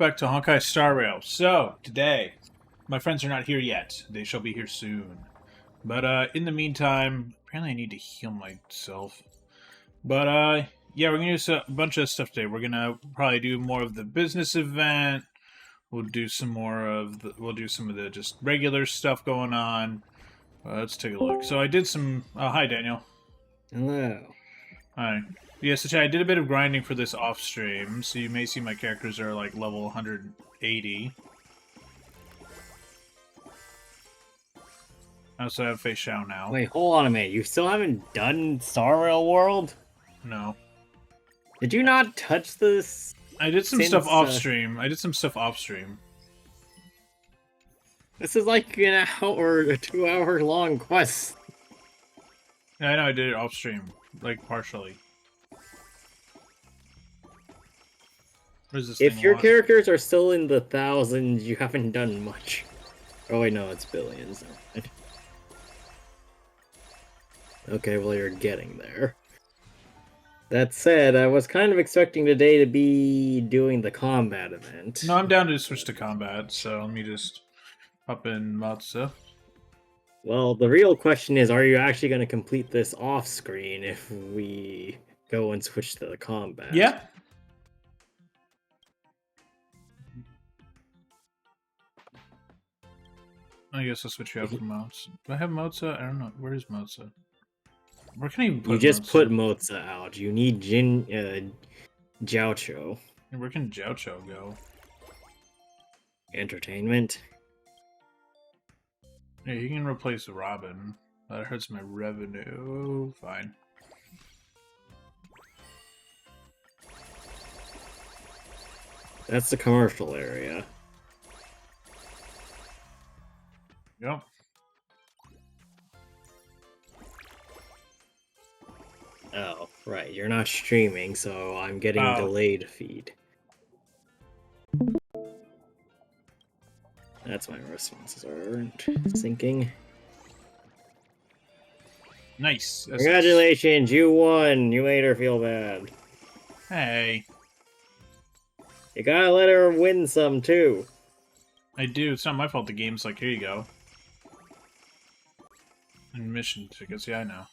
back to Honkai Star Rail. So, today, my friends are not here yet. They shall be here soon. But, in the meantime, apparently I need to heal myself. But, yeah, we're gonna do a bunch of stuff today. We're gonna probably do more of the business event. We'll do some of the just regular stuff going on. Let's take a look. So I did some, hi Daniel. Hello. Hi. Yeah, so I did a bit of grinding for this off stream, so you may see my characters are like level 180. I also have Fei Xiao now. Wait, hold on a minute. You still haven't done Star Rail World? No. Did you not touch this? I did some stuff off stream. I did some stuff off stream. This is like an hour, a 2-hour long quest. Yeah, I know I did it off stream, like partially. What is this If thing your want? characters are still in the thousands, you haven't done much. Oh wait, no, it's billions. Okay, well you're getting there. That said, I was kind of expecting today to be doing the combat event. No, I'm down to switch to combat, so let me just hop in Matsu. Well, the real question is, are you actually going to complete this off-screen if we go and switch to the combat? Yeah. I guess I'll switch you out for Motsa. Do I have Motsa? I don't know. Where is Motsa? Where can I even put You just Motsa? put Motsa out. You need Jiaocho. Where can Jiaocho go? Entertainment. Yeah, you can replace Robin. That hurts my revenue. Fine. That's the commercial area. Yep. Oh, right. You're not streaming, so I'm getting delayed feed. That's why responses aren't syncing. Nice. Congratulations, you won. You made her feel bad. Hey. You gotta let her win some, too. I do. It's not my fault the game's like, here you go. And mission tickets. Yeah, I know.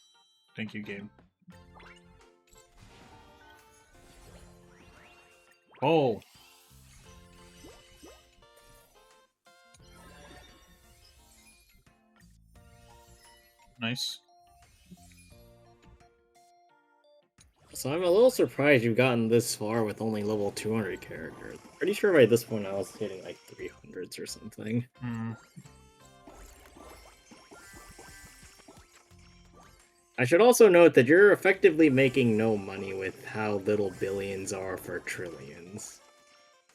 Thank you, game. Oh. Nice. So I'm a little surprised you've gotten this far with only level 200 characters. Pretty sure by this point I was hitting like 300s or something. Hmm. I should also note that you're effectively making no money with how little billions are for trillions.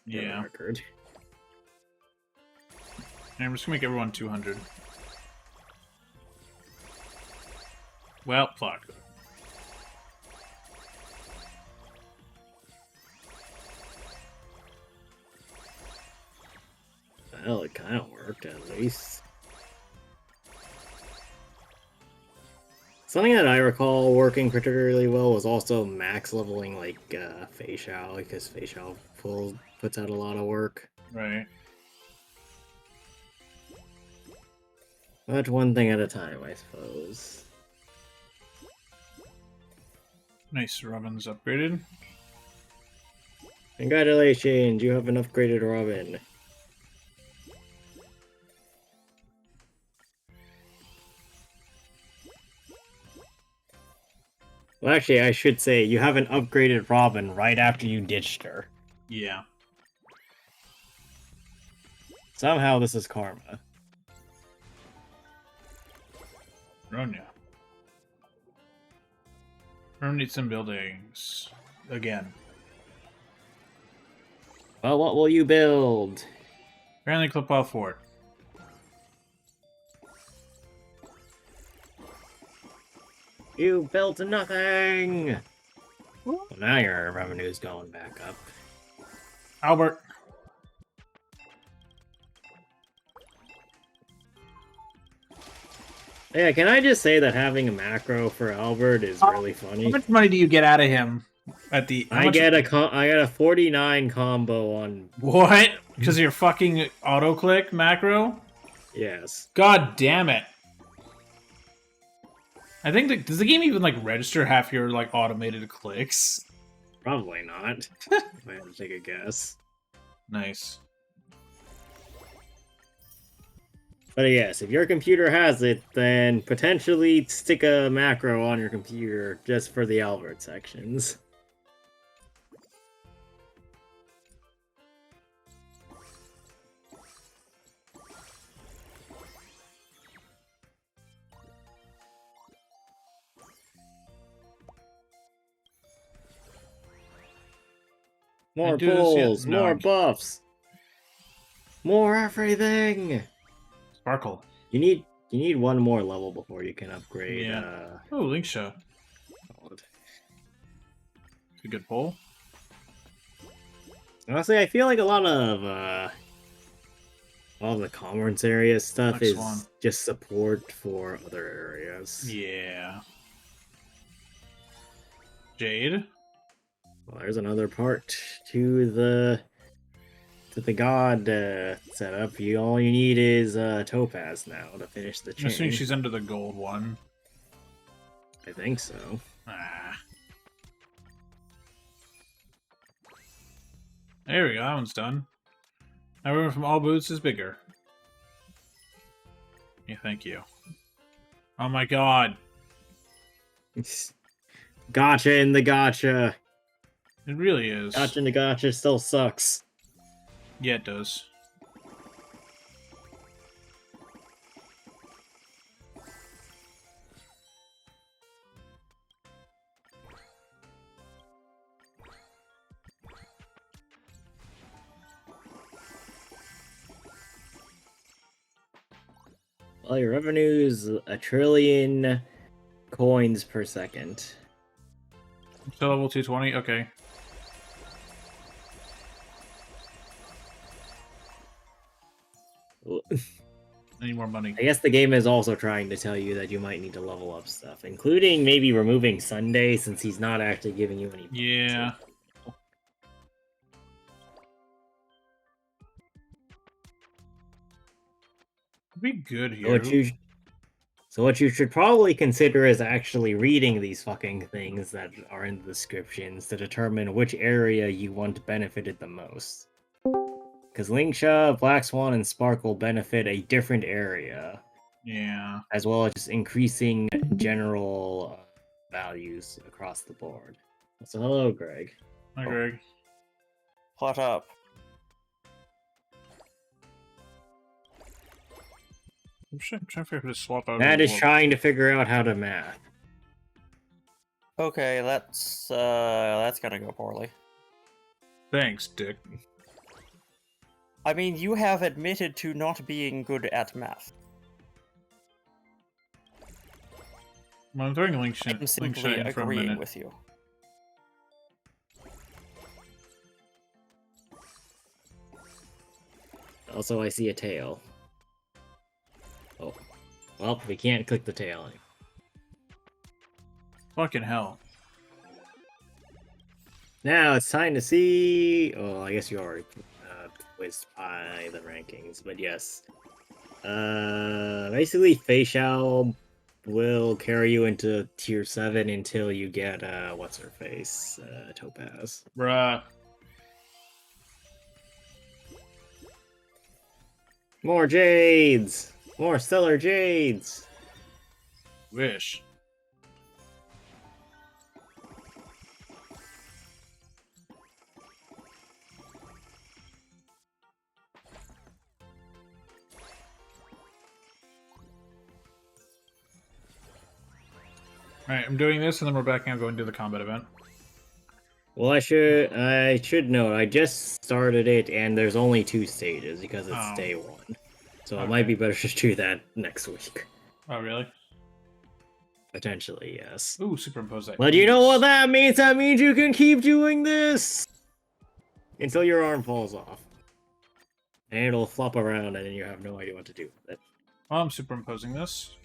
Yeah. Record. And I'm just gonna make everyone 200. Well, fuck. Well, it kind of worked at least. Something that I recall working particularly well was also max leveling like Fei Xiao, because Fei Xiao puts out a lot of work. Right. But one thing at a time, I suppose. Nice. Robin's upgraded. Congratulations, you have an upgraded Robin. Well, actually, I should say you have an upgraded Robin right after you ditched her. Yeah. Somehow this is karma. Ronya. Ronya needs some buildings. Again. Well, what will you build? Apparently clip off fort. You built nothing! Well, now your revenue's going back up. Albert. Yeah, can I just say that having a macro for Albert is really funny? How much money do you get out of him? At the how I much- get a 49 combo on. what? Because of your fucking auto click macro? Yes. God damn it! I think does the game even like register half your like automated clicks? Probably not. If I had to take a guess. Nice. But yes, if your computer has it, then potentially stick a macro on your computer just for the Albert sections. More do this yet? pulls, No. more buffs, more everything. Sparkle. You need one more level before you can upgrade. Yeah. Oh, Link Show. It's a good pull. Honestly, I feel like a lot of all the Commerce area stuff Next is one. just support for other areas. Yeah. Jade. Well, there's another part to the god setup. All you need is Topaz now to finish the I'm chain. assuming she's under the gold one. I think so. Ah. There we go, that one's done. Everyone from all boots is bigger. Yeah, thank you. Oh my god. Gotcha in the gotcha. It really is. Gotcha in the gotcha still sucks. Yeah, it does. Well, your revenue is 1 trillion coins per second. Still level 220? Okay. I need more money. I guess the game is also trying to tell you that you might need to level up stuff, including maybe removing Sunday since he's not actually giving you any. Yeah. Be good here. So what you should probably consider is actually reading these fucking things that are in the descriptions to determine which area you want benefited the most. Because Linksha, Black Swan, and Sparkle benefit a different area. Yeah. As well as just increasing general values across the board. So hello, Greg. Hi, Greg. What up? I'm trying to figure out how to swap out. Matt is trying to figure out how to math. Okay, that's gonna go poorly. Thanks, Dick. I mean, you have admitted to not being good at math. Well, I'm throwing Link I'm simply in for a agreeing minute. with you. Also, I see a tail. Oh. Well, we can't click the tail. Fucking hell. Now it's time to see... Oh, I guess you already whizzed by the rankings, but yes. Basically, Facial will carry you into Tier 7 until you get, what's-her-face, Topaz. Bruh. More Jades! More Stellar Jades! Wish. Alright, I'm doing this and then we're back and going to the combat event. Well, I should note, I just started it, and there's only 2 stages, because it's Oh. day 1. So Okay. it might be better to do that next week. Oh, really? Potentially, yes. Ooh, superimpose that. But you know what that means? That means you can keep doing this! Until your arm falls off. And it'll flop around, and then you have no idea what to do with it. Well, I'm superimposing this.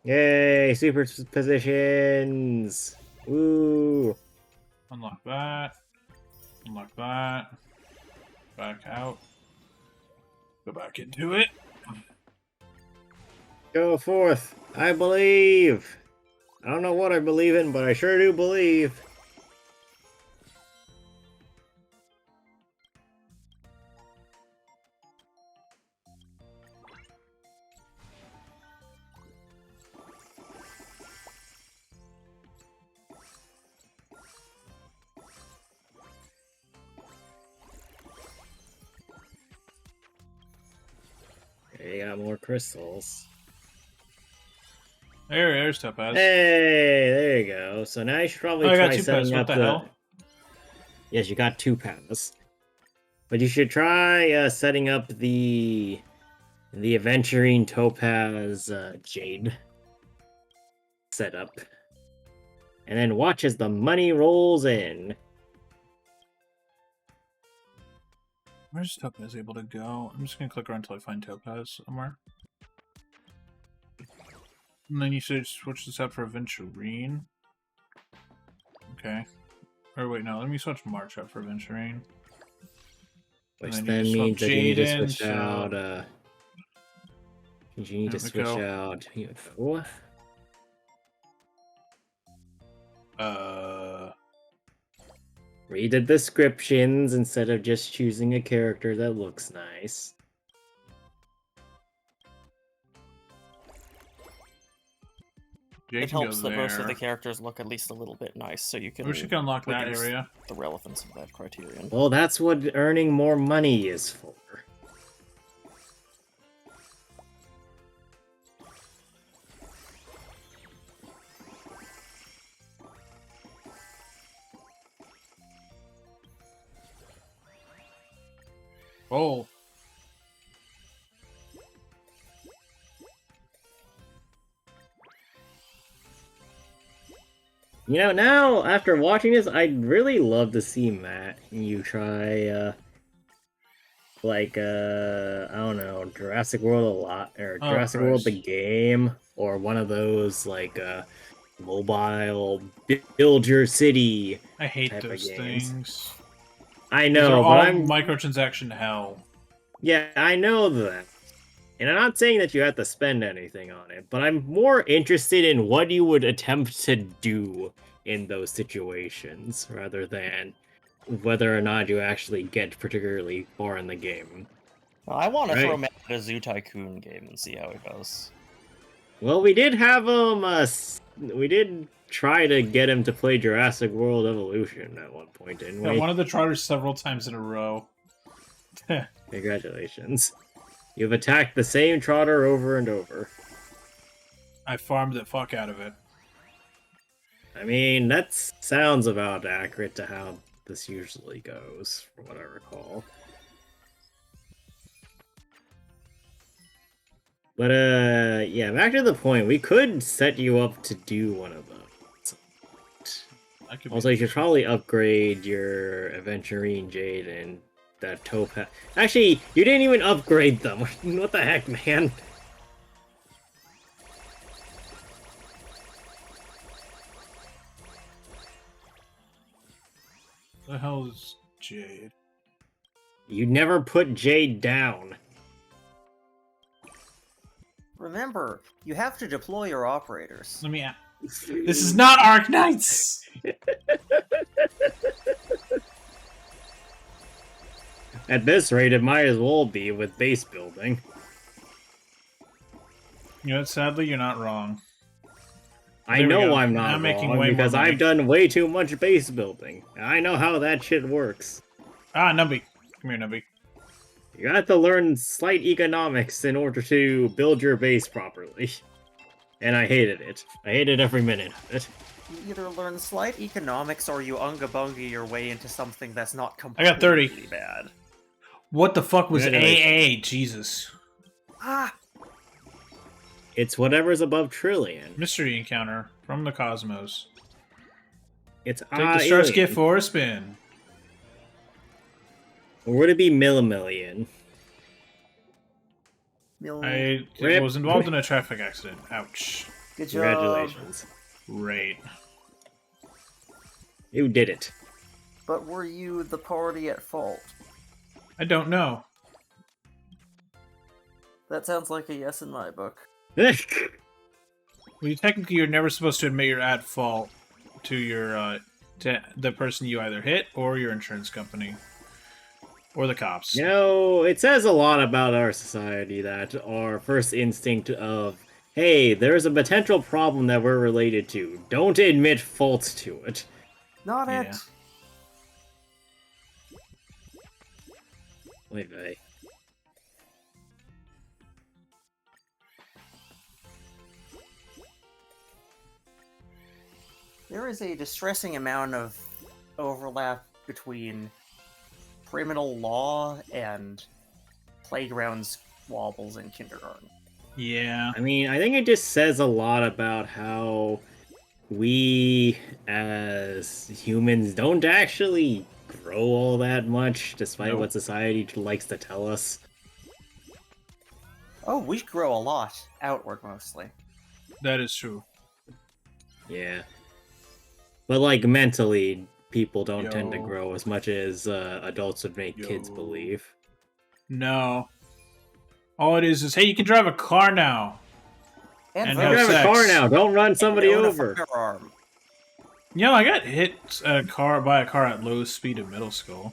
Yay, superpositions! Ooh. Unlock that. Unlock that. Back out. Go back into it. Go forth. I believe. I don't know what I believe in, but I sure do believe. Okay, you got more crystals. There's Topaz. Hey, there you go. So now you should probably Oh, I got try two setting paths. up What the hell? Yes, you got 2 paths. But you should try setting up the Aventurine Topaz Jade setup. And then watch as the money rolls in. Where's Topaz able to go? I'm just gonna click around until I find Topaz somewhere. And then you should switch this out for Aventurine. Okay. Or wait, no, let me switch March out for Aventurine. Which then then you swap means that you need to Jaden, switch so- out, you need to There we switch go. out... Here we go. Read the descriptions instead of just choosing a character that looks nice. Jake It can go helps that most of the there. characters look at least a little bit nice, so you can. I wish you could unlock that reduce area. The relevance of that criterion. Well, that's what earning more money is for. Oh. You know, now, after watching this, I'd really love to see Matt you try, I don't know, Jurassic World a lot, or Oh, Jurassic World the Christ. game, or one of those, mobile build your city I hate type of those games. things. I These are know, all but I'm... microtransaction hell. Yeah, I know that. And I'm not saying that you have to spend anything on it, but I'm more interested in what you would attempt to do in those situations, rather than whether or not you actually get particularly far in the game. I want to Right. throw Matt at a Zoo Tycoon game and see how it goes. Well, we did have him, we did try to get him to play Jurassic World Evolution at one point, didn't Yeah, we? one of the trotters several times in a row. Congratulations. You've attacked the same trotter over and over. I farmed the fuck out of it. I mean, that sounds about accurate to how this usually goes, from what I recall. But, yeah, back to the point. We could set you up to do one of those. That could be Also, you should interesting. probably upgrade your Aventurine Jade and that Topaz. Actually, you didn't even upgrade them. What the heck, man? The hell is Jade? You never put Jade down. Remember, you have to deploy your operators. Let me. This is not Arc Knights. At this rate, it might as well be with base building. You know, sadly, you're not wrong. I There we know go. I'm Now not I'm making wrong way more because money. I've done way too much base building. I know how that shit works. Ah, Nubby. Come here, Nubby. You have to learn slight economics in order to build your base properly. And I hated it. I hated every minute of it. You either learn slight economics or you unga-bunga your way into something that's not I completely got 30. bad. What the fuck was Congratulations. AA? Jesus. Ah! It's whatever's above trillion. Mystery encounter from the cosmos. It's Take the shark's alien. gift for a spin. Or would it be millimillion? I Rip. was involved in a traffic accident. Ouch. Good job. Congratulations. Great. Who did it? But were you the party at fault? I don't know. That sounds like a yes in my book. Well, technically, you're never supposed to admit you're at fault to your to the person you either hit or your insurance company or the cops. You know, it says a lot about our society that our first instinct of, hey, there's a potential problem that we're related to. Don't admit fault to it. Not Yeah. it. Wait. There is a distressing amount of overlap between criminal law and playground squabbles in kindergarten. Yeah. I mean, I think it just says a lot about how we, as humans, don't actually grow all that much, despite Nope. what society likes to tell us. Oh, we grow a lot. Outward, mostly. That is true. Yeah. But, like, mentally, people don't tend to Yo. grow as much as adults would make kids Yo. believe. No. All it is, hey, you can drive a car now. And You have drive sex. a car now, don't run somebody Own a over. firearm. You know, I got hit by a car at low speed in middle school.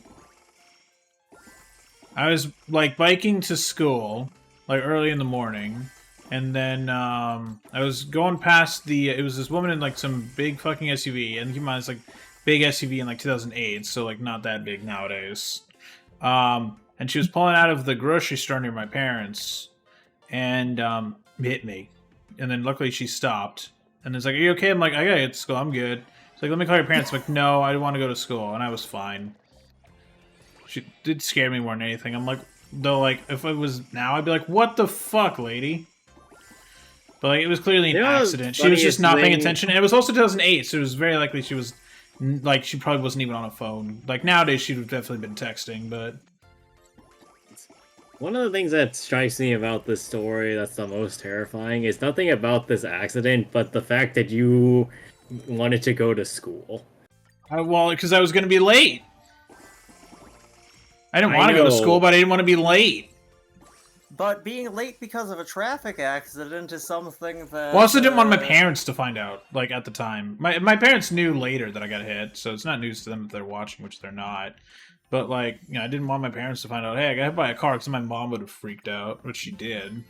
I was like biking to school, like early in the morning, and then I was going past it was this woman in like some big fucking SUV, and keep in mind it's like big SUV in like 2008, so like not that big nowadays. And she was pulling out of the grocery store near my parents, and hit me. And then luckily she stopped, and it's like, "Are you okay?" I'm like, "I gotta get to school. I'm good." It's like, "Let me call your parents." I'm like, "No, I want to go to school," and I was fine. She did scare me more than anything. I'm like, though, like if it was now, I'd be like, "What the fuck, lady?" But like, it was clearly an You know, the accident. She was just not paying funniest attention. And it was also 2008, so it was very likely she was like she probably wasn't even on a phone. Like nowadays, she'd have definitely been texting, but. One of the things that strikes me about this story that's the most terrifying is nothing about this accident, but the fact that you wanted to go to school. Well, because I was going to be late. I didn't want to go to know. school, but I didn't want to be late. But being late because of a traffic accident is something that... Well, I also didn't want my parents to find out, like, at the time. My parents knew later that I got hit, so it's not news to them if they're watching, which they're not. But, like, you know, I didn't want my parents to find out, hey, I got hit by a car, because my mom would have freaked out, which she did.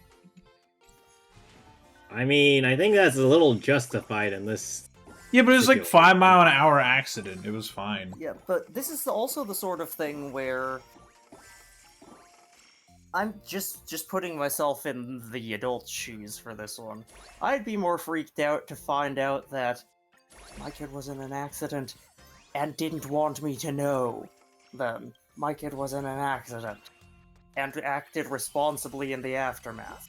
I mean, I think that's a little justified in this. Yeah, but it was like Situation. 5-mile-an-hour accident. It was fine. Yeah, but this is also the sort of thing where... I'm just putting myself in the adult shoes for this one. I'd be more freaked out to find out that my kid was in an accident and didn't want me to know than my kid was in an accident and acted responsibly in the aftermath.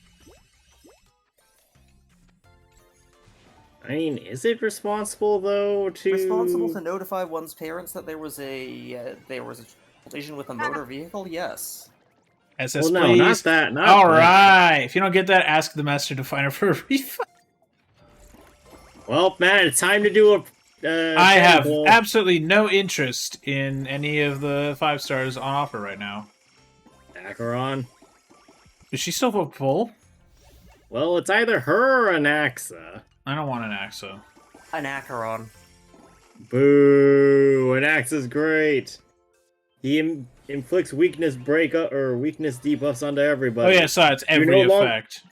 I mean, is it responsible though to Responsible to notify one's parents that there was a collision with a motor vehicle? Yes. SS, Well, no, please. not that. Not All that. right. If you don't get that, ask the master to find her for a refund. Well, man, it's time to do a. I have sample. absolutely no interest in any of the 5 stars on offer right now. Acheron. Is she still full? Well, it's either her or an Axa. I don't want an AXA. An Acheron. Boo! An Axa's great. He inflicts weakness weakness debuffs onto Oh everybody. yeah, so it's every no long- effect.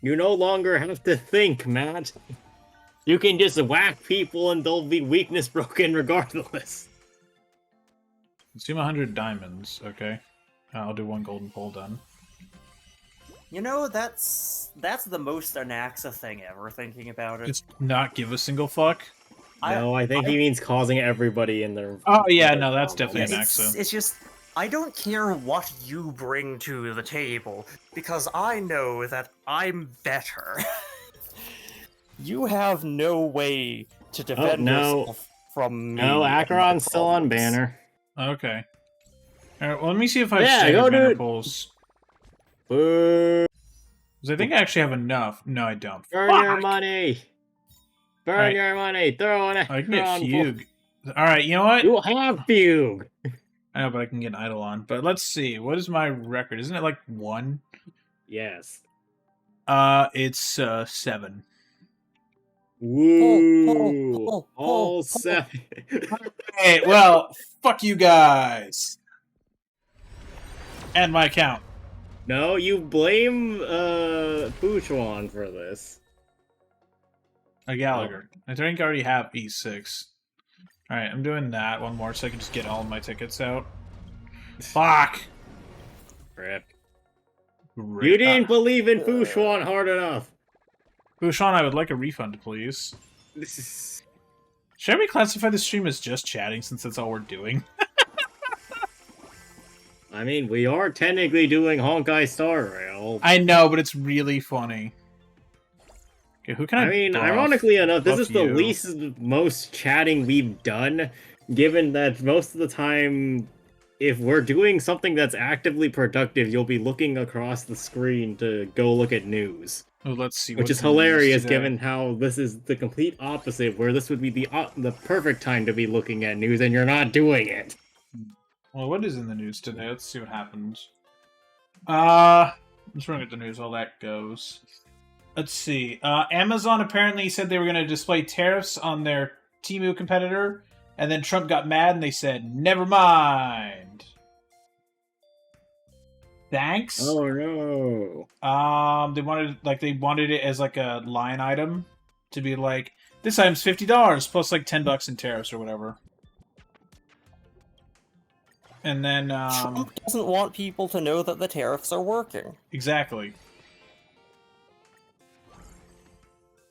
You no longer have to think, Matt. You can just whack people and they'll be weakness broken regardless. Consume 100 diamonds. Okay, I'll do 1 golden pole done. You know, that's the most Anaxa thing ever, thinking about it. It's not give a single fuck. No, I think he means causing everybody in their. Oh yeah, no, that's definitely an it's, AXA. it's just, I don't care what you bring to the table, because I know that I'm better. You have no way to defend no. yourself from me. No, and my Acheron's still on problems. banner. Okay. All right. Well, let me see if I Yeah, have go, banner dude. pulls. Boo! Because I think I actually have enough. No, I don't. Burn Fuck! your money! Burn Alright. your money! Throw an I can get Acheron fugue. Alright, you know what? You have fugue! I know, but I can get an idol on. But let's see. What is my record? Isn't it like 1? Yes. It's 7. Woo! pull, All pull. 7. Hey, well, fuck you guys. And my account. No, you blame Fuchuan for this. A Gallagher. I think I already have E6. Alright, I'm doing that one more so I can just get all of my tickets out. Fuck! Rip. Great. You didn't believe in Fuchuan hard enough. Bushan, I would like a refund, please. This is... Should we classify this stream as just chatting since that's all we're doing? I mean, we are technically doing Honkai Star Rail. I know, but it's really funny. Okay, who can I I mean, buff? ironically enough, this Buff is the you. least most chatting we've done, given that most of the time, if we're doing something that's actively productive, you'll be looking across the screen to go look at news. Oh, let's see. Which what's is in the news hilarious, today. given how this is the complete opposite, where this would be the perfect time to be looking at news, and you're not doing it. Well, what is in the news today? Let's see what happens. Let's run at the news, all that goes. Let's see. Amazon apparently said they were going to display tariffs on their Temu competitor, and then Trump got mad and they said, never mind. Thanks. Oh no. They wanted it as like a line item to be like, this item's $50 plus like $10 in tariffs or whatever. And then Trump doesn't want people to know that the tariffs are working. exactly.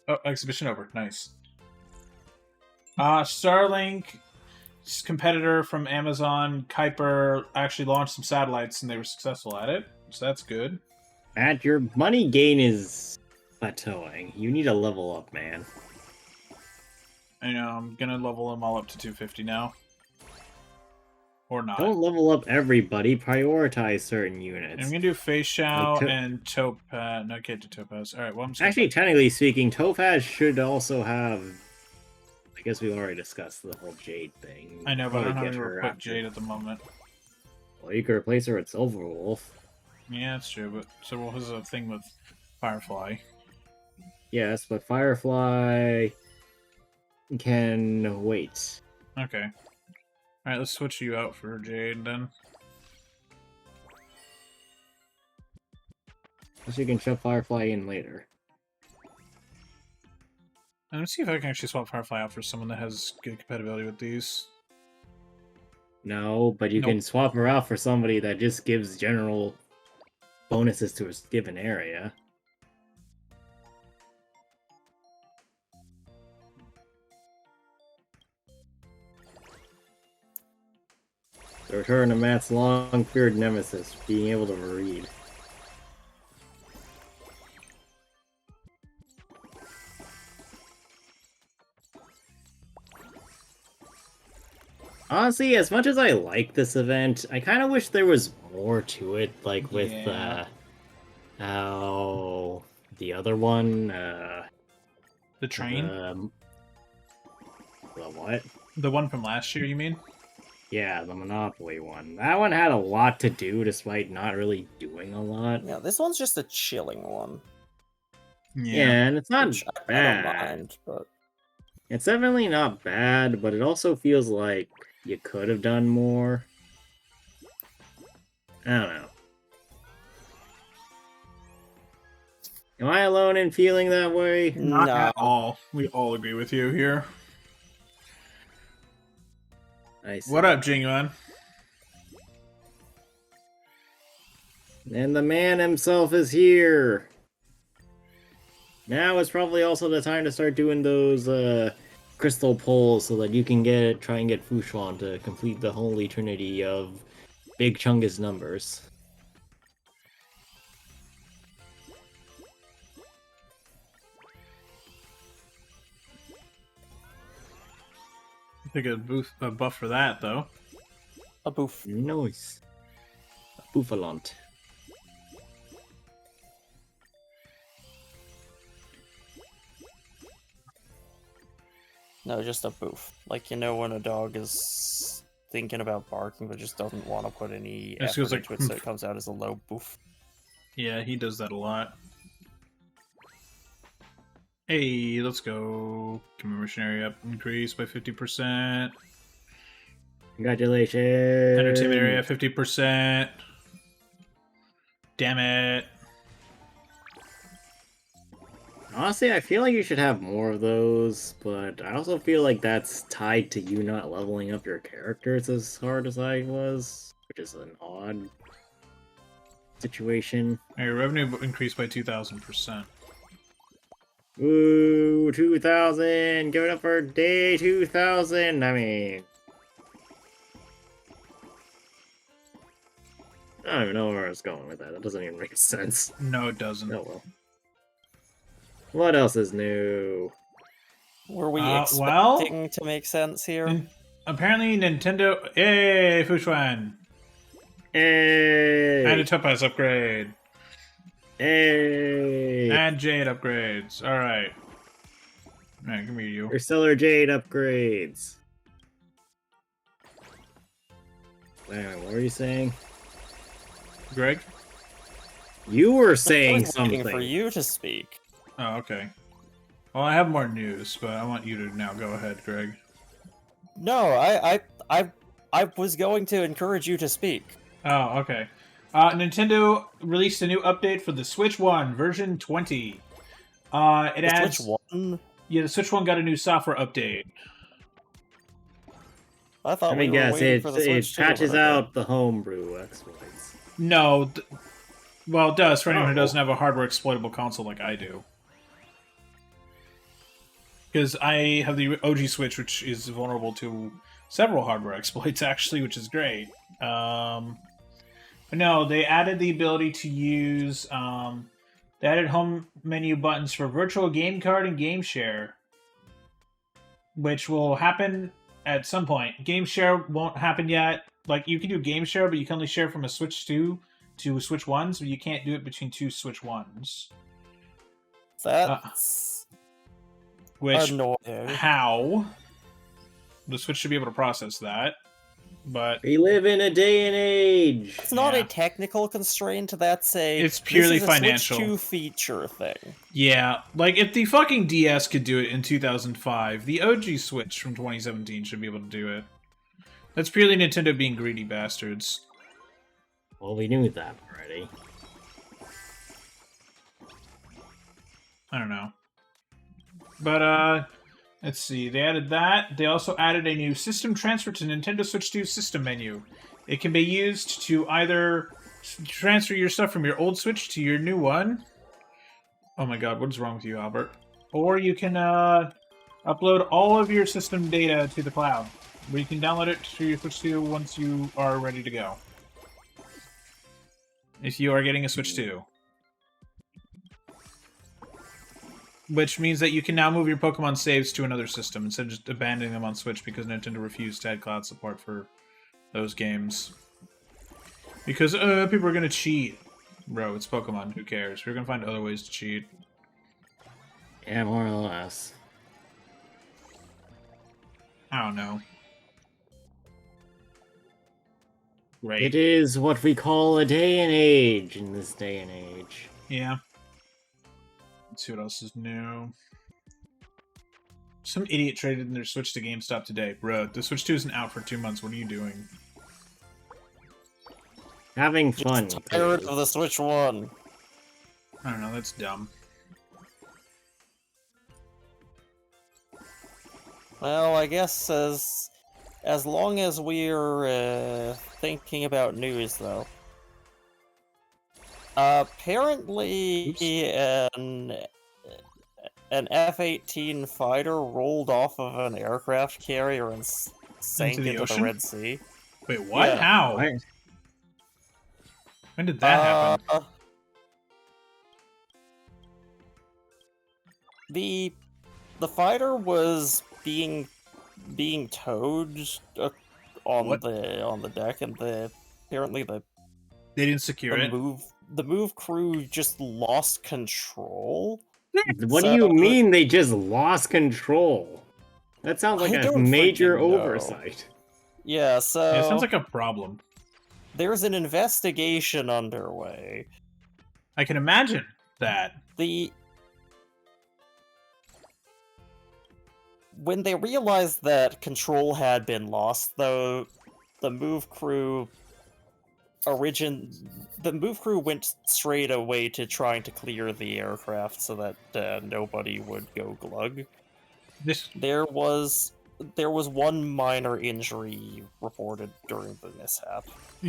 Oh, exhibition over. Nice. Starlink competitor from Amazon, Kuiper, actually launched some satellites and they were successful at it. So that's good. Matt, your money gain is plateauing. You need to level up, man. I know, I'm gonna level them all up to 250 now. Or not. Don't level up everybody. Prioritize certain units. I'm gonna do Face Shao Like and Topaz. No, I can't do Topaz. Alright, well, I'm just Actually, technically speaking, Topaz should also have... I guess we already discussed the whole Jade thing. I know, but I don't Probably have get anywhere her to put after. Jade at the moment. Well, you could replace her with Silverwolf. Yeah, that's true, but Silverwolf has a thing with Firefly. Yes, but Firefly can wait. Okay. Alright, let's switch you out for Jade then. So you can shove Firefly in later. And let's see if I can actually swap Firefly out for someone that has good compatibility with these. No, but you Nope. can swap her out for somebody that just gives general bonuses to a given area. The return of Matt's long-feared nemesis, being able to read. Honestly, as much as I like this event, I kind of wish there was more to it, like with, Yeah. how the other one, The train? the what? The one from last year, you mean? Yeah, the Monopoly one. That one had a lot to do, despite not really doing a lot. Yeah, this one's just a chilling one. Yeah, and it's not Which I don't bad. mind, but It's definitely not bad, but it also feels like you could have done more. I don't know. Am I alone in feeling that way? Not no. at all. We all agree with you here. I see. What up, Genuine? And the man himself is here! Now is probably also the time to start doing those crystal pulls so that you can try and get Fuchuan to complete the holy trinity of Big Chungus numbers. I think a buff for that, though. a boof. Nice. Buffalant. No, just a boof. Like, you know when a dog is thinking about barking but just doesn't want to put any This effort goes like, into it, so it comes out as a low boof. yeah, he does that a lot. Hey, let's go. Commemoration area up increase by 50%. Congratulations. Entertainment area 50%. Damn it. Honestly, I feel like you should have more of those, but I also feel like that's tied to you not leveling up your characters as hard as I was, which is an odd situation. Your revenue increased by 2,000%. Ooh, 2,000! Give it up for day 2,000! I mean... I don't even know where I was going with that. That doesn't even make sense. No, it doesn't. Oh well. What else is new? Were we well- expecting to make sense here? Apparently, Nintendo. Hey, Fushuan! Hey! And a Topaz upgrade. Hey! And Jade upgrades. Alright. Alright, give me you. Your Stellar Jade upgrades. Man, what were you saying? Greg? You were I saying was waiting something. for you to speak. Oh, okay. Well, I have more news, but I want you to now go ahead, Greg. No, I was going to encourage you to speak. Oh, okay. Nintendo released a new update for the Switch One, version 20. It The adds... Switch One? Yeah, the Switch One got a new software update. I thought Let me we were guess, waiting it, for the it Switch 2, patches but okay. out the homebrew exploits. No. Well, it does for anyone who Oh. doesn't have a hardware exploitable console like I do. Because I have the OG Switch, which is vulnerable to several hardware exploits, actually, which is great. But no, they added the ability to use... they added home menu buttons for Virtual Game Card and Game Share, which will happen at some point. Game Share won't happen yet. Like, you can do Game Share, but you can only share from a Switch 2 to Switch 1, so you can't do it between two Switch 1s. That's Which... annoying. How? The Switch should be able to process that, but... We live in a day and age! It's not Yeah. a technical constraint, that's a... It's purely this is a financial. Switch 2 feature thing. Yeah, like, if the fucking DS could do it in 2005, the OG Switch from 2017 should be able to do it. That's purely Nintendo being greedy bastards. Well, we knew that already. I don't know. But, let's see. They added that. They also added a new system transfer to Nintendo Switch 2 system menu. It can be used to either transfer your stuff from your old Switch to your new one. Oh my god, what is wrong with you, Albert? Or you can, upload all of your system data to the cloud, where you can download it to your Switch 2 once you are ready to go. If you are getting a Switch 2. Which means that you can now move your Pokemon saves to another system instead of just abandoning them on Switch because Nintendo refused to add cloud support for those games. Because, people are gonna cheat. Bro, it's Pokemon, who cares? We're gonna find other ways to cheat. Yeah, more or less. I don't know. Great. It is what we call a day and age in this day and age. Yeah. Let's see what else is new. Some idiot traded in their Switch to GameStop today. Bro, the Switch 2 isn't out for 2 months. What are you doing? Having fun. Just tired of the Switch 1. I don't know, that's dumb. Well, I guess as long as we're thinking about news, though. Apparently, an F-18 fighter rolled off of an aircraft carrier and sank the into the ocean? Red Sea. Wait, what? Yeah. How? What? When did that happen? The fighter was being towed on What? the deck, and apparently They didn't secure it? the move crew just lost control. What do you mean they just lost control? That sounds like I a don't major freaking know. oversight. Yeah, so Yeah, it sounds like a problem. there's an investigation underway. I can imagine that. When they realized that control had been lost, though, the move crew went straight away to trying to clear the aircraft so that nobody would go glug. This There was one minor injury reported during the mishap.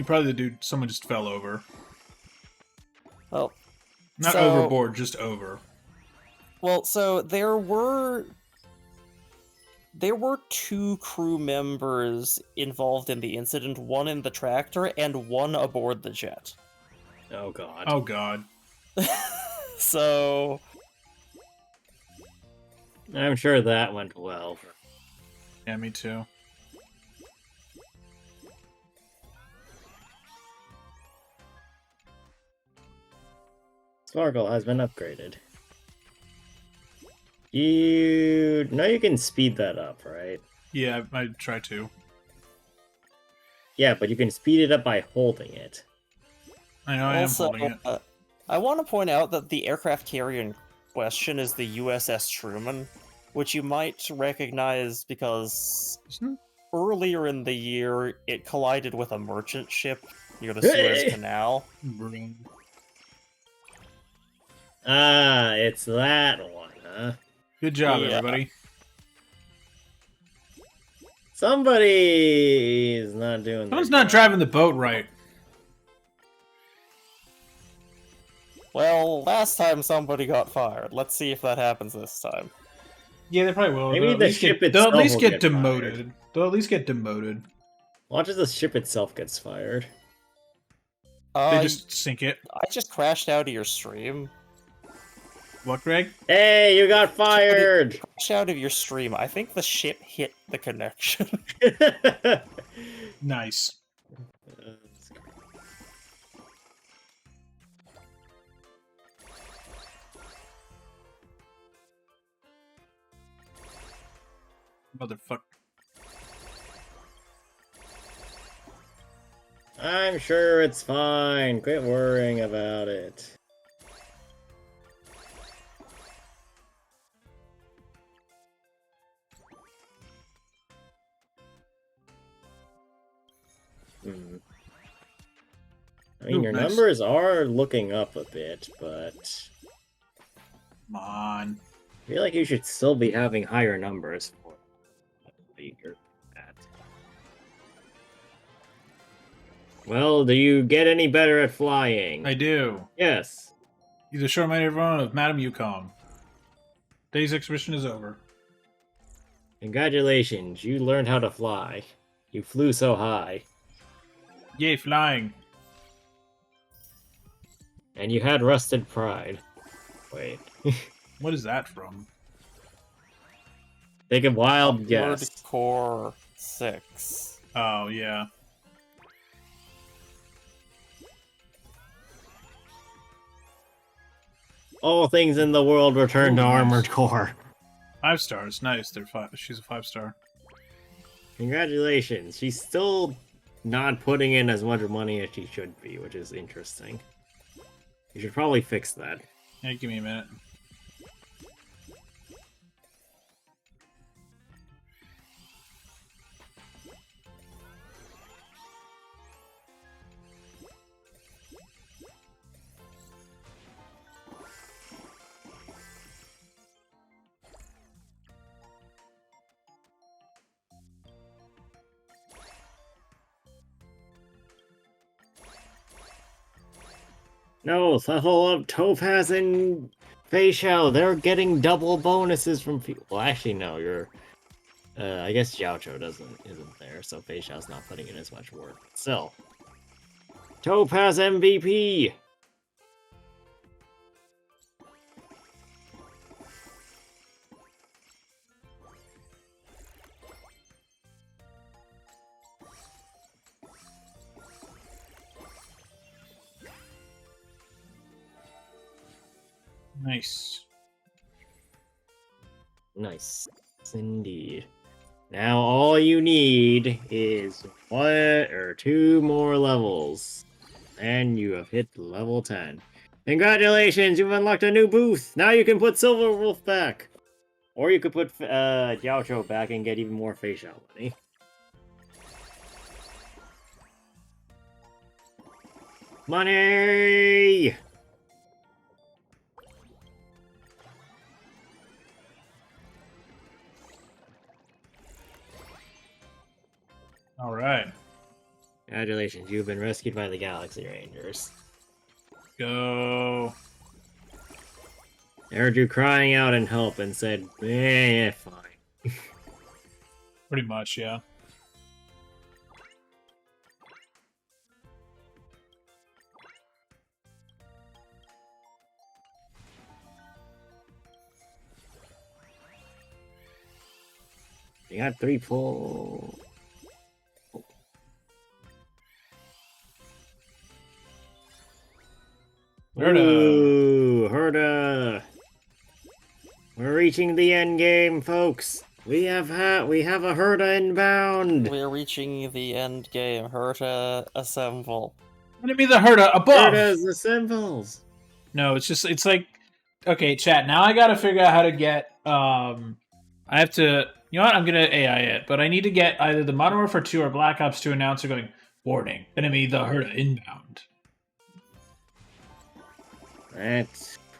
probably the dude. Someone just fell over. Well, Not so- overboard, just over. so there were two crew members involved in the incident, one in the tractor and one aboard the jet. Oh god. Oh god. So, I'm sure that went well. Yeah, me too. Sparkle has been upgraded. You know you can speed that up, right? Yeah, I try to. Yeah, but you can speed it up by holding it. I know I am also, holding it. I want to point out that the aircraft carrier in question is the USS Truman, which you might recognize because Isn't earlier in the year it collided with a merchant ship near the Suez Hey! Canal. Bring- Ah, it's that one, huh? Good job, Yeah. everybody. Somebody's not doing Someone's their not job. driving the boat right. Well, last time somebody got fired. Let's see if that happens this time. Yeah, they probably will. Maybe They'll at the least ship get, they'll itself at least will get get demoted. fired. They'll at least get demoted. Watch as the ship itself gets fired. They just sink it. I just crashed out of your stream. What, Greg? Hey, you got fired! Crashed out of your stream. I think the ship hit the connection. Nice. Motherfucker. I'm sure it's fine. Quit worrying about it. Hmm. I mean, Ooh, your nice. numbers are looking up a bit, but Come on. I feel like you should still be having higher numbers for you're at. Well, do you get any better at flying? I do. Yes. You show remind everyone of Madame Yukong. Day's exhibition is over. Congratulations, you learned how to fly. You flew so high. Yay, flying. And you had rusted pride. Wait. What is that from? Take a wild Upward guess. Core 6. Oh, yeah. All things in the world return to Ooh, nice. Armored Core. 5 stars. Nice. They're five. She's a 5-star. Congratulations. She's still not putting in as much money as she should be, which is interesting. You should probably fix that. Yeah, give me a minute. No, level up Topaz and Facial. They're getting double bonuses from people. Well, actually, no. You're. I guess Jiaocho isn't there, so Facial's not putting in as much work. Still, Topaz MVP. Nice. Nice, indeed. Now all you need is 2 more levels. And you have hit level 10. Congratulations, you've unlocked a new booth! Now you can put Silver Wolf back! Or you could put Yaocho back and get even more facial money. Money! All right, Congratulations, you've been rescued by the Galaxy Rangers. go. I heard you crying out in help and said, fine. Pretty much, yeah. You got 3 pull. Herda. Ooh, Herda. We're reaching the end game, folks. We have a Herda inbound. We're reaching the end game. Herta, assemble. Enemy the Herda above. Herda's the symbols. No, it's like, okay, chat. Now I gotta figure out how to get. I have to. You know what? I'm gonna AI it, but I need to get either the Modern Warfare 2 or Black Ops 2 announcer going. Warning: enemy the Herda inbound. That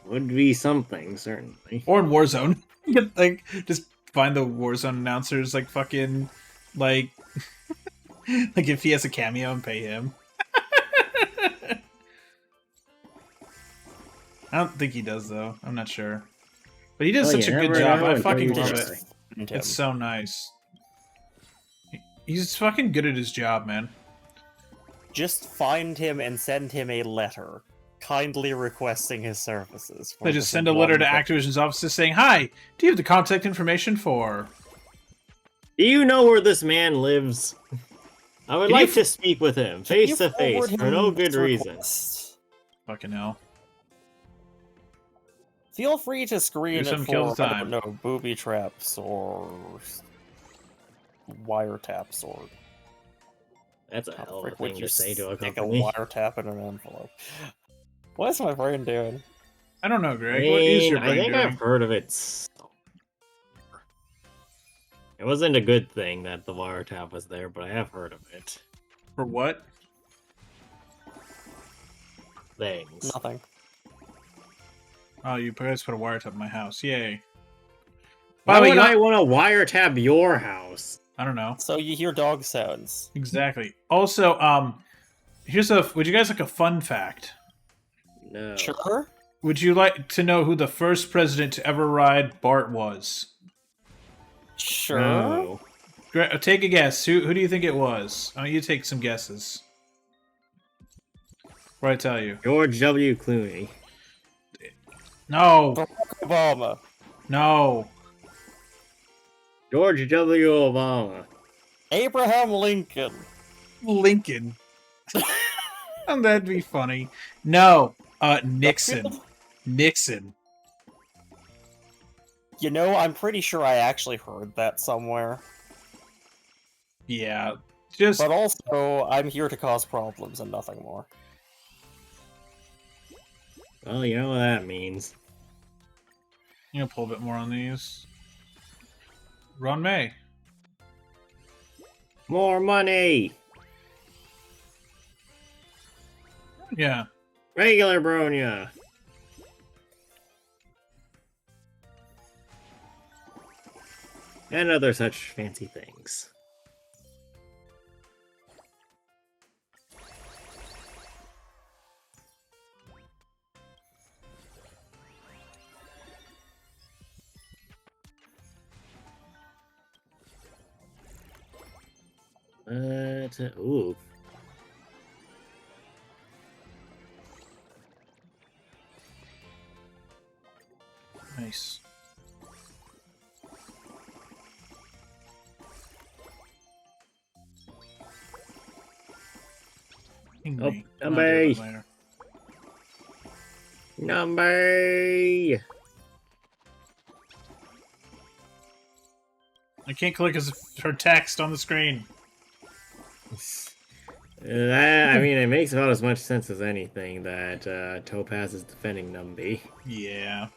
would be something, certainly. Or in Warzone, like just find the Warzone announcers, like fucking, like, like if he has a cameo and pay him. I don't think he does though. I'm not sure, but he does such a good job. I fucking love it. It's so nice. He's fucking good at his job, man. Just find him and send him a letter, kindly requesting his services. They just send a letter to Activision's offices saying, "Hi, do you have the contact information for?" Do you know where this man lives? I would like to speak with him, face to face, for no good reason. Fucking hell. Feel free to screen Do some it kill for, I time. don't know, booby traps or wiretaps or... That's a hell of a frick would thing you to say to a stick company. wiretap in an envelope? What is my brain doing? I don't know, Greg. What is your brain I think doing? I've heard of it. It wasn't a good thing that the wiretap was there, but I have heard of it. For what? Things. Nothing. Oh, you guys put a wiretap in my house. Yay. Why By the way, would you I know- want to wiretap your house? I don't know. So you hear dog sounds. Exactly. Also, would you guys like a fun fact? No. Sure? Would you like to know who the first president to ever ride BART was? Sure? No. Take a guess. Who do you think it was? I want you to take some guesses. Before I tell you. George W. Clooney. No. Barack Obama. No. George W. Obama. Abraham Lincoln. Lincoln. That'd be funny. No. Nixon. Garfield? Nixon. You know, I'm pretty sure I actually heard that somewhere. Yeah. Just But also, I'm here to cause problems and nothing more. Well, you know what that means. you know, pull a bit more on these. Ron May. More money! Yeah. Regular Bronya! And other such fancy things. Ooh. Nice. Ping Oh, me. I'll do it later. Number! I can't click her text on the screen. I mean, it makes about as much sense as anything that Topaz is defending Numby. Yeah.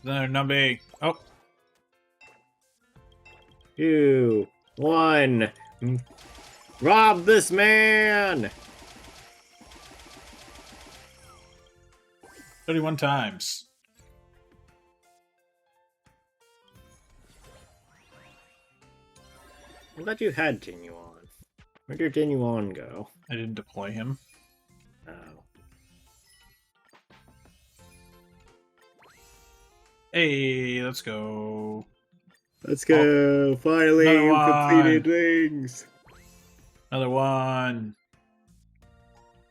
Another Numby. Oh. 2, 1. Rob this man! 31 times. I thought you had Genuine. Where'd your Genuine go? I didn't deploy him. Oh. Hey, let's go. Let's go! Finally, another you one. completed things! Another one.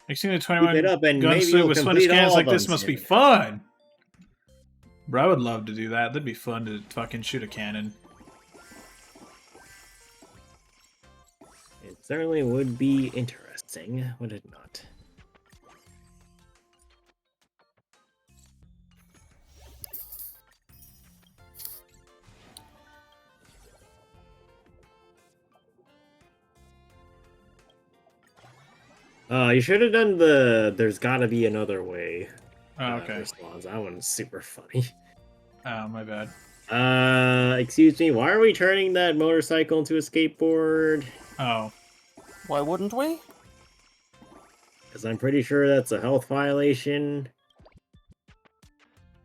Exceeding Keep 21 it up and maybe gunslinger you'll with Splinter's complete cannons all like of this them must be soon. fun. Bro, I would love to do that. That'd be fun to fucking shoot a cannon. It certainly would be interesting, would it not? You should have done the "there's gotta be another way" Oh, okay. response. That one's super funny. Oh, my bad. Excuse me, why are we turning that motorcycle into a skateboard? Oh. Why wouldn't we? Because I'm pretty sure that's a health violation.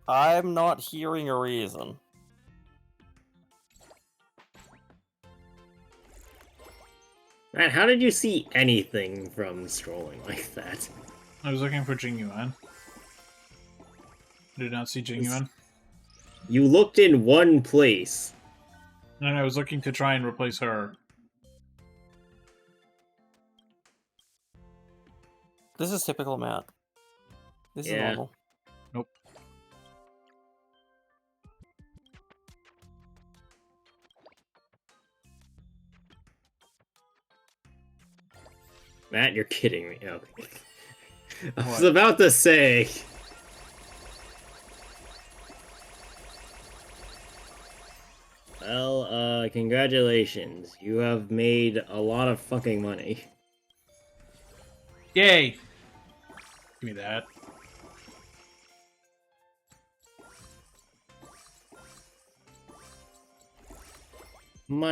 I'm not hearing a reason. Man, how did you see anything from strolling like that? I was looking for Jingyuan. Did not see Jingyuan. You looked in one place. And I was looking to try and replace her. This is typical Matt. This is Yeah. normal. Nope. Matt, you're kidding me. Oh. I was What? about to say. Well, congratulations. You have made a lot of fucking money. Yay! Give me that.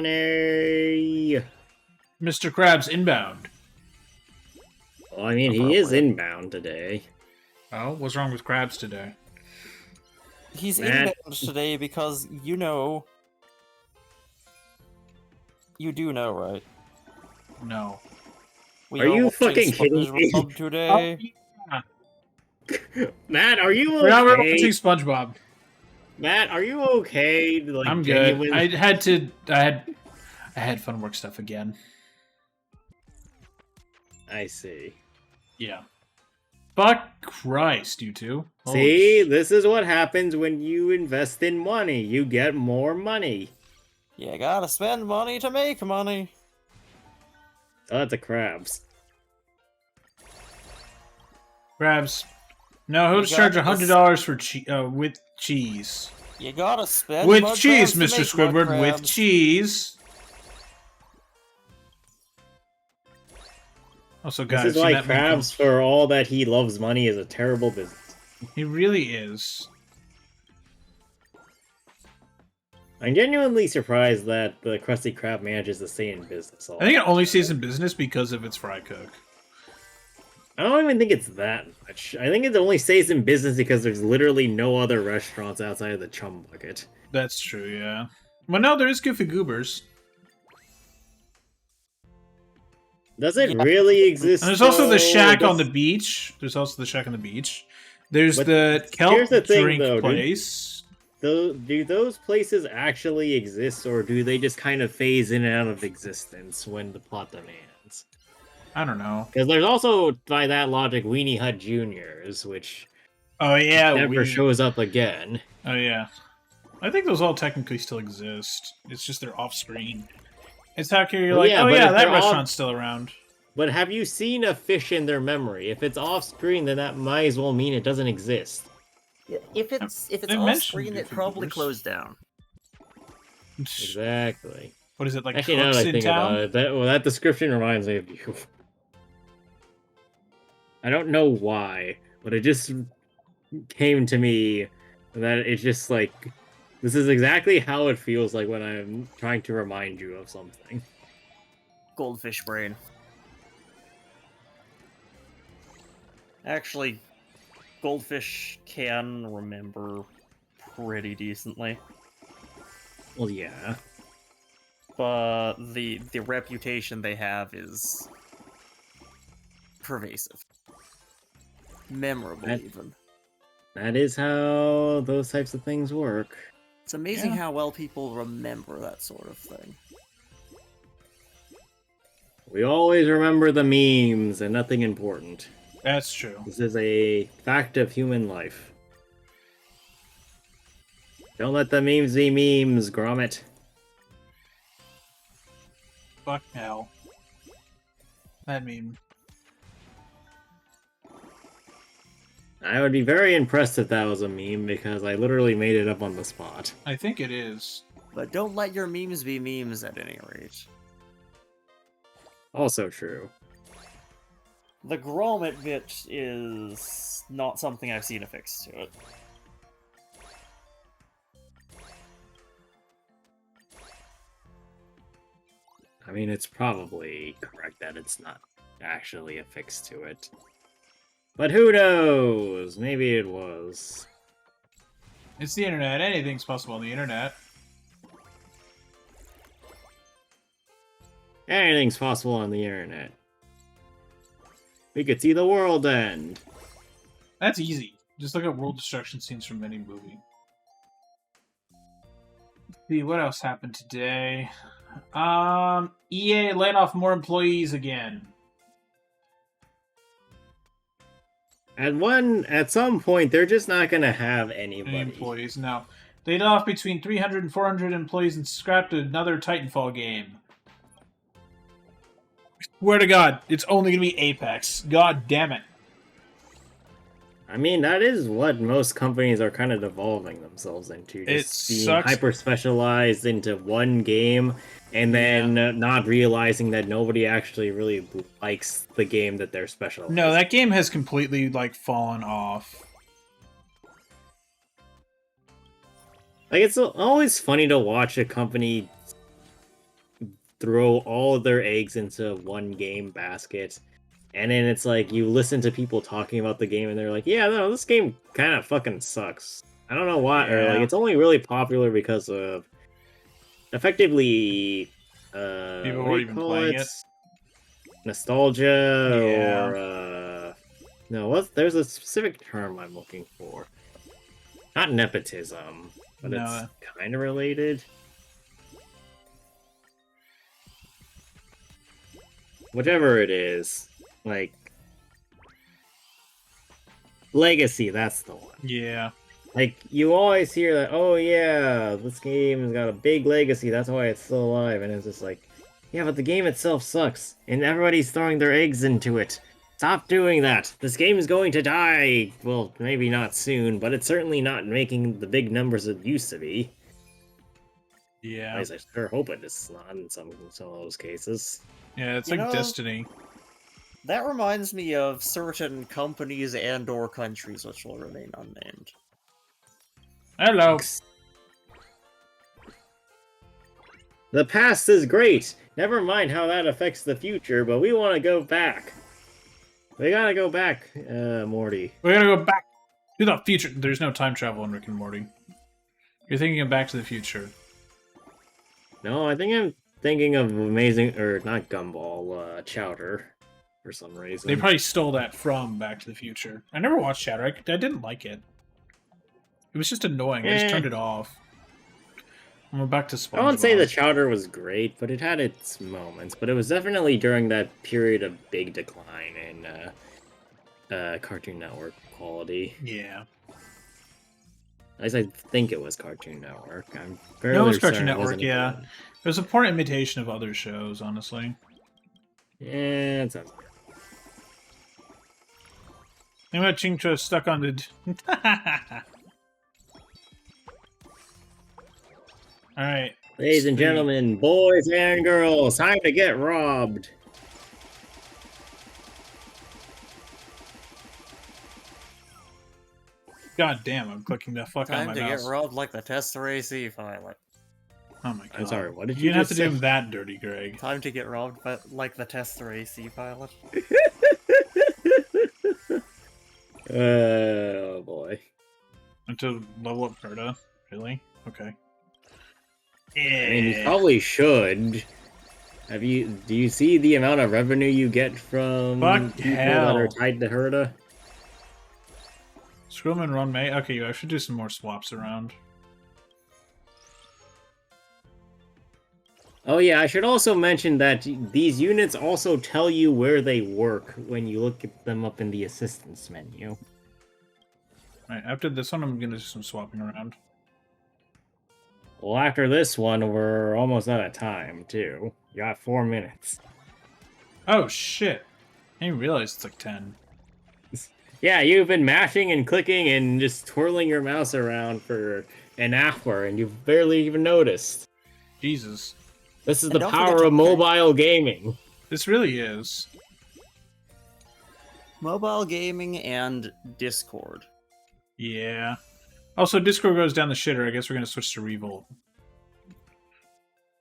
Money! Mr. Krabs inbound. Well, I mean, he is inbound today. Oh, what's wrong with Krabs today? He's Matt. inbound today because, you know... You do know, right? No. We Are you watching fucking kidding me? SpongeBob today. Matt, are you We're not okay? watching SpongeBob. Matt, are you okay? Like, I'm good. genuine- I had fun work stuff again. I see. Yeah. Fuck Christ, you two. Holy See, this is what happens when you invest in money. You get more money. You gotta spend money to make money. Oh, that's a crabs. Krabs. No, he'll You charge got this- $100 for with cheese. You gotta spend With mud cheese, crabs to Mr. make mud Squidward. With crabs. cheese. Also, This guys, is why crabs, for all that he loves money, is a terrible business. He really is. I'm genuinely surprised that the Krusty Krab manages to stay in business. All I think it only stays in business because of its fry cook. I don't even think it's that much. I think it only stays in business because there's literally no other restaurants outside of the Chum Bucket. That's true, yeah. Well, no, there is Goofy Goobers. Does it Yeah. really exist? And there's also the though? shack on the Does- beach. There's also the shack on the beach. There's But the kelp here's the thing, drink though, dude. place. Do those places actually exist, or do they just kind of phase in and out of existence when the plot demands? I don't know. Because there's also, by that logic, Weenie Hut Juniors, which Oh yeah, never shows up again. Oh yeah. I think those all technically still exist. It's just they're off screen. It's how you're Well, like, yeah, oh but yeah, if that they're restaurant's still around. But have you seen a fish in their memory? If it's off screen, then that might as well mean it doesn't exist. If it's They off mentioned screen, it Goofy probably Goobers. closed down. Exactly. What is it, like Actually, now cooks that I in think town? about it, that description reminds me of you. I don't know why, but it just came to me that it's just like this is exactly how it feels like when I'm trying to remind you of something. Goldfish brain. Actually, goldfish can remember pretty decently, Well, yeah. but the reputation they have is Pervasive. Memorable, That- even. That is how those types of things work. It's amazing Yeah. how well people remember that sort of thing. We always remember the memes and nothing important. That's true. This is a fact of human life. Don't let the memes be memes, Gromit. Fuck hell. That meme. I would be very impressed if that was a meme because I literally made it up on the spot. I think it is. But don't let your memes be memes at any rate. Also true. the grommet bit is not something I've seen affixed to it. I mean, it's probably correct that it's not actually affixed to it. But who knows? Maybe it was. It's the internet. Anything's possible on the internet. Anything's possible on the internet. We could see the world end. That's easy. Just look at world destruction scenes from any movie. Let's see, what else happened today? EA laying off more employees again. At some point, they're just not gonna have Any anybody. employees now. They laid off between 300 and 400 employees and scrapped another Titanfall game. Swear to God, it's only gonna be Apex. God damn it. I mean, that is what most companies are kind of devolving themselves into. Just It being sucks. hyper-specialized into one game, and then not realizing that nobody actually really likes the game that they're specialized. No, that game has completely, like, fallen off. Like, it's always funny to watch a company throw all of their eggs into one game basket. And then it's like, you listen to people talking about the game and they're like, yeah, no, this game kind of fucking sucks. I don't know why. Or, like, Yeah. it's only really popular because of, effectively, People what do weren't you even call playing it? it. Nostalgia, Yeah. or, no, there's a specific term I'm looking for. Not nepotism, but No. it's kind of related. Whichever it is, like, legacy, that's the one. Yeah. Like, you always hear that, oh yeah, this game has got a big legacy, that's why it's still alive, and it's just like, yeah, but the game itself sucks, and everybody's throwing their eggs into it. Stop doing that! This game is going to die! Well, maybe not soon, but it's certainly not making the big numbers it used to be. At Yeah. least I sure hope it is not in some of those cases. Yeah, it's You like know- Destiny. That reminds me of certain companies and/or countries which will remain unnamed. Hello. The past is great! Never mind how that affects the future, but we want to go back. We gotta go back, Morty. We're gonna go back to the future. There's no time travel in Rick and Morty. You're thinking of Back to the Future. No, I think I'm thinking of Amazing, or not Gumball, Chowder, for some reason. They probably stole that from Back to the Future. I never watched Shadow. I didn't like it. It was just annoying. I just turned it off. And we're back to SpongeBob. I won't say the Chowder was great, but it had its moments. But it was definitely during that period of big decline in Cartoon Network quality. Yeah. At least I think it was Cartoon Network. I'm fairly No, it was certain Cartoon it Network, wasn't yeah. good. It was a poor imitation of other shows, honestly. Yeah, it sounds. I'm not Chingcho stuck on the... Alright. Ladies and Sweet. gentlemen, boys and girls, time to get robbed. God damn, I'm clicking the fuck out of Time my to mouse. get robbed like the Tester AC pilot. Oh my god. I'm sorry, what did You you didn't have just to do say? him that dirty, Greg. Time to get robbed like the Tester AC pilot. Oh boy. And to level up Gerda? Really? Okay. I mean, you probably should. Do you see the amount of revenue you get from Fuck people that are hell. tied to Herda? Screw him and run May. Okay, I should do some more swaps around. Oh yeah, I should also mention that these units also tell you where they work when you look at them up in the assistance menu. Right, after this one, I'm gonna do some swapping around. Well, after this one, we're almost out of time, too. You got 4 minutes. Oh shit! I didn't realize it's like 10. Yeah, you've been mashing and clicking and just twirling your mouse around for an hour, and you've barely even noticed. Jesus. This is And the don't forget power to of mobile gaming. This really is. Mobile gaming and Discord. Yeah. Also, Discord goes down the shitter. I guess we're gonna switch to Revolt.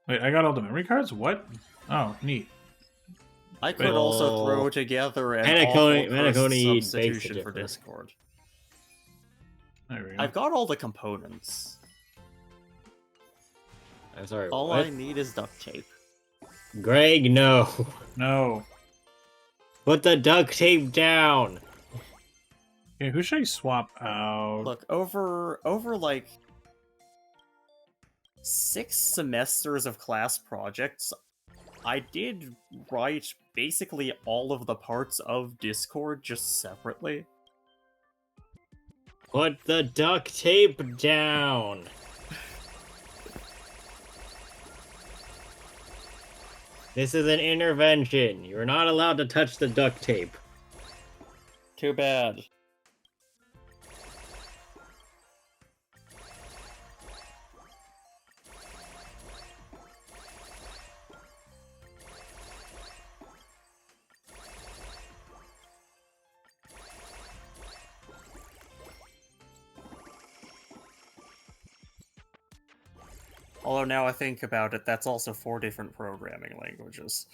Wait, I got all the memory cards? What? Oh, neat. I could Well, also throw together an Menaconi- awful cursed Menaconi begs to substitution for differ. Discord. There we go. I've got all the components. I'm sorry, All what? I need is duct tape. Greg, no. No. Put the duct tape down. Okay, who should I swap out? Look, over like 6 semesters of class projects, I did write basically all of the parts of Discord just separately. Put the duct tape down. This is an intervention. You're not allowed to touch the duct tape. Too bad. Although now I think about it, that's also 4 different programming languages.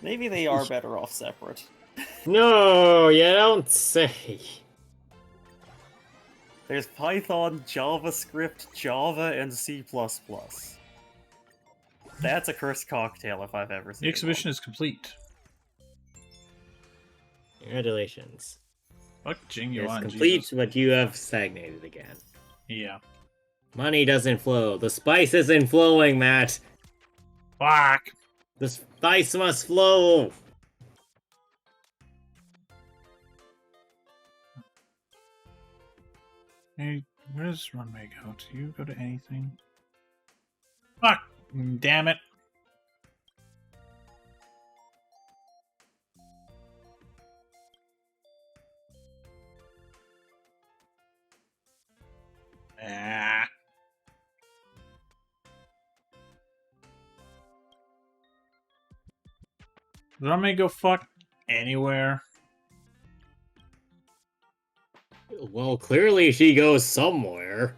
Maybe they are better off separate. No, you don't say. There's Python, JavaScript, Java, and C++. That's a cursed cocktail if I've ever seen The exhibition is complete. Congratulations. Fuck Jing It's Yuan, complete, Jesus. but you have stagnated again. Yeah. Money doesn't flow. The spice isn't flowing, Matt. Fuck! The spice must flow. Hey, where does Runway go? Do you go to anything? Fuck! Damn it. Ah. Runway go fuck anywhere? Well, clearly she goes somewhere.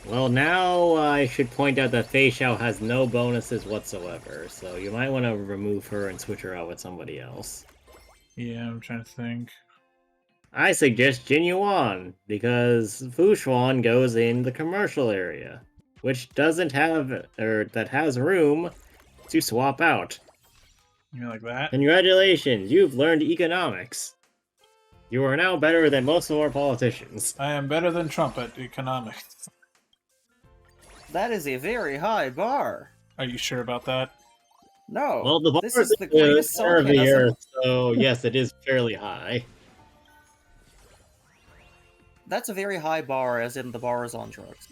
Well, now I should point out that Fei Xiao has no bonuses whatsoever, so you might want to remove her and switch her out with somebody else. Yeah, I'm trying to think. I suggest Jin Yuan, because Fu Xuan goes in the commercial area, which doesn't have, or that has room to swap out. You mean like that? Congratulations, you've learned economics. You are now better than most of our politicians. I am better than Trump at economics. That is a very high bar. Are you sure about that? No, Well, the bar this is the greatest center of the sarcasm. earth, so yes, it is fairly high. That's a very high bar, as in the bar is on drugs.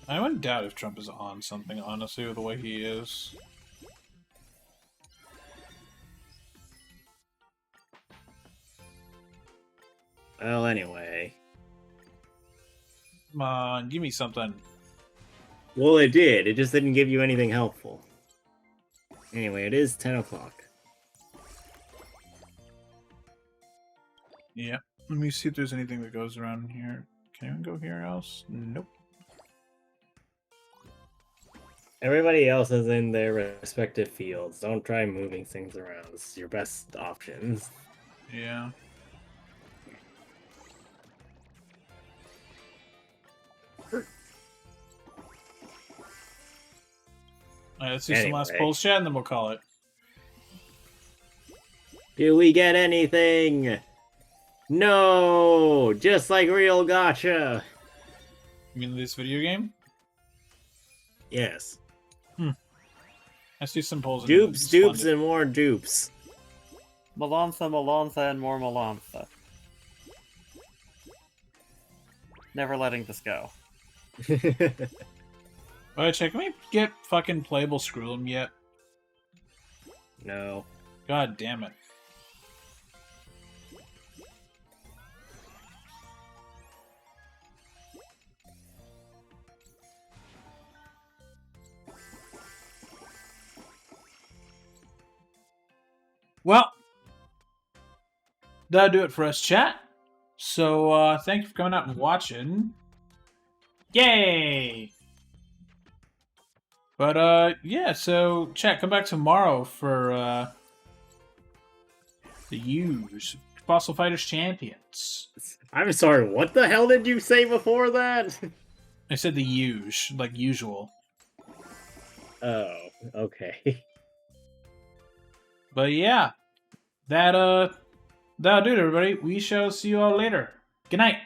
I wouldn't doubt if Trump is on something, honestly, with the way he is. Well, anyway. Come on, give me something. Well, it did. It just didn't give you anything helpful. Anyway, it is 10 o'clock. Yeah. Let me see if there's anything that goes around here. Can anyone go here else? Nope. Everybody else is in their respective fields. Don't try moving things around. This is your best options. Yeah. Alright, let's do some last Anyway. polls chat and then we'll call it. Do we get anything? No! Just like real gacha! You mean this video game? Yes. Let's do some polls. Dupes, dupes, and more dupes. Melantha, Melantha, and more Melantha. Never letting this go. Alright, check. Can we get fucking playable Scrollum yet? No. God damn it. Well, that'll do it for us, chat. So, thank you for coming out and watching. Yay! But, yeah, so, chat, come back tomorrow for, the U's Fossil Fighters Champions. I'm sorry, what the hell did you say before that? I said the U's, like usual. Oh, okay. But yeah, that'll do it, everybody. We shall see you all later. Good night.